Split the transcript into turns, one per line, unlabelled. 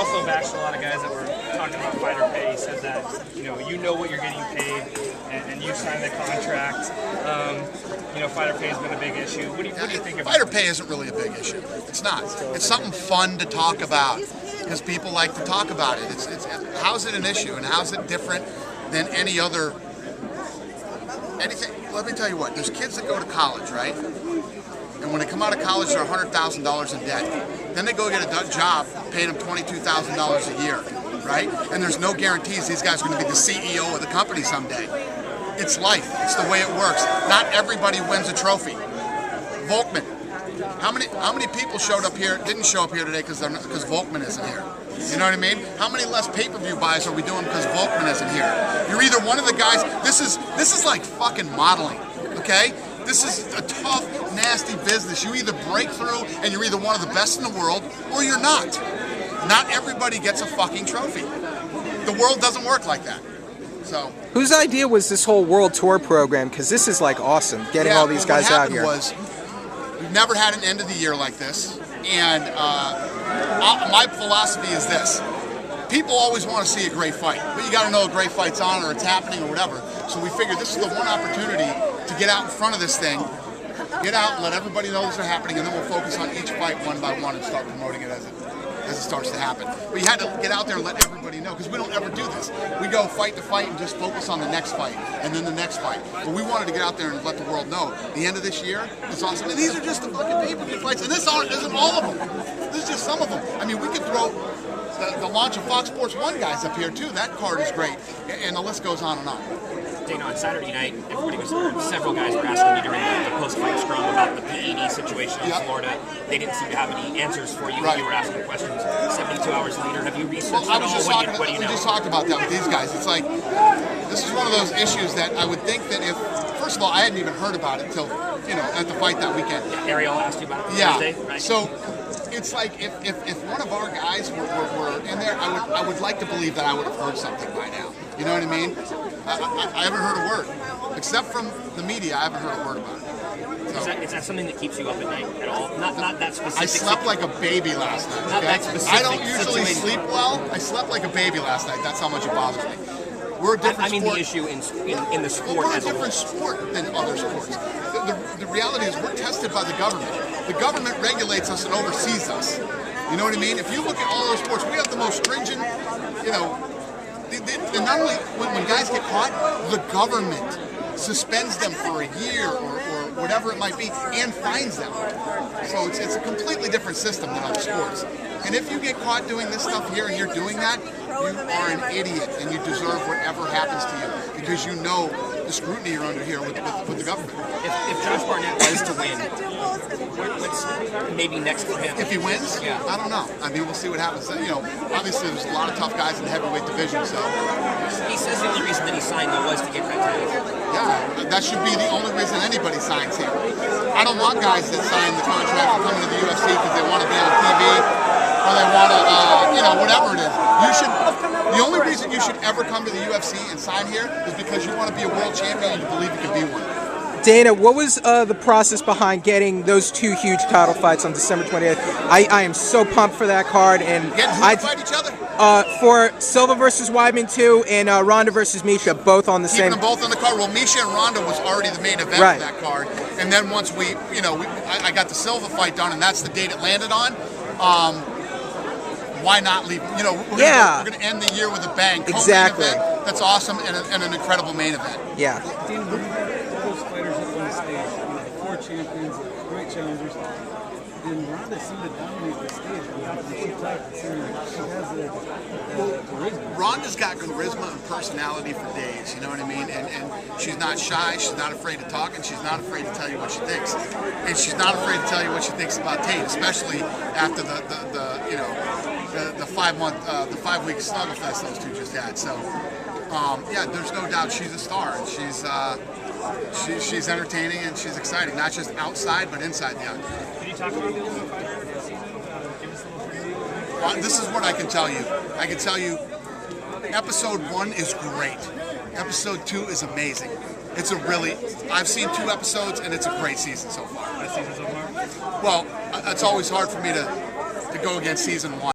also bashed a lot of guys that were talking about fighter pay. He said that you know what you're getting paid, and you signed the contract. Fighter pay has been a big issue. What do you think about
fighter pay? Isn't really a big issue. It's not. It's something fun to talk about because people like to talk about it. How's it an issue, and how's it different than any other anything? Let me tell you what. There's kids that go to college, right? And when they come out of college, they're $100,000 in debt. Then they go get a job, paying them $22,000 a year, right? And there's no guarantees these guys are going to be the CEO of the company someday. It's life. It's the way it works. Not everybody wins a trophy. Volkman. How many people showed up here, didn't show up here today because Volkman isn't here? You know what I mean? How many less pay-per-view buys are we doing because Volkman isn't here? You're either one of the guys. This is like fucking modeling, okay? This is a tough, nasty business. You either break through and you're either one of the best in the world or you're not. Not everybody gets a fucking trophy. The world doesn't work like that. So,
whose idea was this whole World Tour program? Because this is like awesome, getting all these guys out here.
What happened was, we've never had an end of the year like this, and my philosophy is this: people always want to see a great fight, but you got to know a great fight's on or it's happening or whatever. So we figured this is the one opportunity to get out in front of this thing, get out and let everybody know this is happening, and then we'll focus on each fight one by one and start promoting it as it starts to happen. But you had to get out there and let everybody know, because we don't ever do this. We go fight to fight and just focus on the next fight and then the next fight. But we wanted to get out there and let the world know the end of this year is awesome. And these are just the fucking pay-per-view fights, and this isn't all of them. This is just some of them. I mean, we could throw the launch of Fox Sports 1 guys up here too. That card is great, and the list goes on and on.
Dana, on Saturday night, several guys were asking you during the post-fight scrum about the PED situation in Florida. They didn't seem to have any answers for you when you were asking questions. 72 hours later, have you researched at all? What do you know?
We just talked about that with these guys. It's like, this is one of those issues that I would think that if, first of all, I hadn't even heard about it until, at the fight that weekend.
Yeah, Ariel asked you about it Thursday, right?
So it's like, if one of our guys were in there, I would like to believe that I would have heard something by now. You know what I mean? I haven't heard a word. Except from the media, I haven't heard a word about it. So,
is that something that keeps you up at night at all? Not that specific.
I slept like a baby last night.
Not that specific.
I don't usually sleep well. I slept like a baby last night. That's how much it bothers me. We're a different sport.
The issue in the sport.
We're a different sport than other sports. The reality is we're tested by the government. The government regulates us and oversees us. You know what I mean? If you look at all those sports, we have the most stringent, and not only when guys get caught, the government suspends them for a year or whatever it might be and fines them. So it's a completely different system than other sports. And if you get caught doing this stuff here and you're doing that, you are an idiot and you deserve whatever happens to you because you know the scrutiny you're under here with the government.
If Josh Barnett was to win, what's maybe next for him?
If he wins?
Yeah.
I don't know. I mean, we'll see what happens. Obviously there's a lot of tough guys in the heavyweight division, so.
He says the only reason that he signed though was to get that title.
Yeah, that should be the only reason anybody signs here. I don't want guys that sign the contract for coming to the UFC because they want to be on TV or they want to, whatever it is. The only reason you should ever come to the UFC and sign here is because you want to be a world champion and you believe you can be one.
Dana, what was the process behind getting those two huge title fights on December 28th? I am so pumped for that card. And
fight each other?
For Silva versus Weidman 2 and Ronda versus Misha, both on the same.
Keeping them both on the card. Well, Misha and Ronda was already the main event of that card. And then once I got the Silva fight done, and that's the date it landed on. Why not leave? We're going to end the year with a bang.
Exactly.
Event, that's awesome and an incredible main event.
Yeah.
Those fighters up on the stage, 4 champions, great challengers, and Ronda seemed to dominate the stage. She has the charisma.
Ronda's got charisma and personality for days, you know what I mean? And she's not shy, she's not afraid to talk, and she's not afraid to tell you what she thinks. And she's not afraid to tell you what she thinks about Tate, especially after the 5-week snuggle fest those two just had. So, there's no doubt she's a star, and she's entertaining and she's exciting, not just outside but inside the octagon.
Can you talk about the Ultimate Fighter?
This is what I can tell you. I can tell you, episode 1 is great. Episode 2 is amazing. I've seen 2 episodes and it's a great season so far.
Best season so far?
Well, it's always hard for me to go against season 1.